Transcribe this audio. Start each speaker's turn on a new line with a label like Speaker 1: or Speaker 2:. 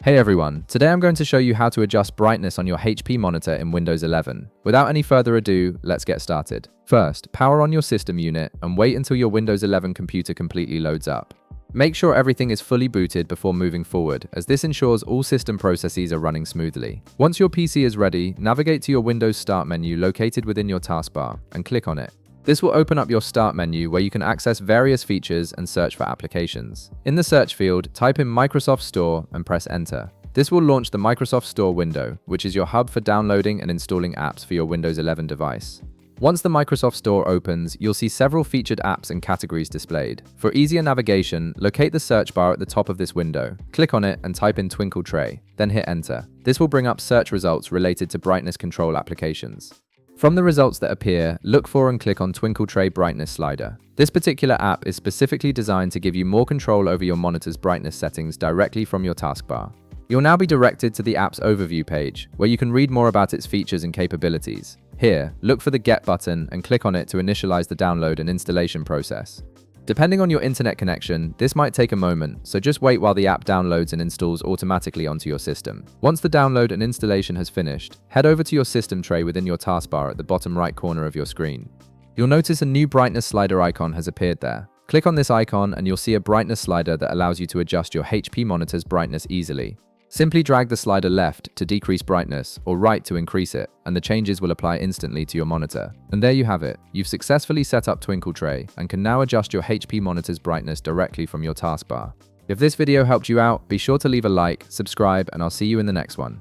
Speaker 1: Hey everyone, today I'm going to show you how to adjust brightness on your HP monitor in Windows 11. Without any further ado, let's get started. First, power on your system unit and wait until your Windows 11 computer completely loads up. Make sure everything is fully booted before moving forward, as this ensures all system processes are running smoothly. Once your PC is ready, navigate to your Windows Start menu located within your taskbar and click on it. This will open up your Start menu where you can access various features and search for applications. In the search field, type in Microsoft Store and press Enter. This will launch the Microsoft Store window, which is your hub for downloading and installing apps for your Windows 11 device. Once the Microsoft Store opens, you'll see several featured apps and categories displayed. For easier navigation, locate the search bar at the top of this window. Click on it and type in Twinkle Tray, then hit Enter. This will bring up search results related to brightness control applications. From the results that appear, look for and click on Twinkle Tray Brightness Slider. This particular app is specifically designed to give you more control over your monitor's brightness settings directly from your taskbar. You'll now be directed to the app's overview page, where you can read more about its features and capabilities. Here, look for the Get button and click on it to initialize the download and installation process. Depending on your internet connection, this might take a moment, so just wait while the app downloads and installs automatically onto your system. Once the download and installation has finished, head over to your system tray within your taskbar at the bottom right corner of your screen. You'll notice a new brightness slider icon has appeared there. Click on this icon and you'll see a brightness slider that allows you to adjust your HP monitor's brightness easily. Simply drag the slider left to decrease brightness or right to increase it, and the changes will apply instantly to your monitor. And there you have it. You've successfully set up Twinkle Tray and can now adjust your HP monitor's brightness directly from your taskbar. If this video helped you out, be sure to leave a like, subscribe, and I'll see you in the next one.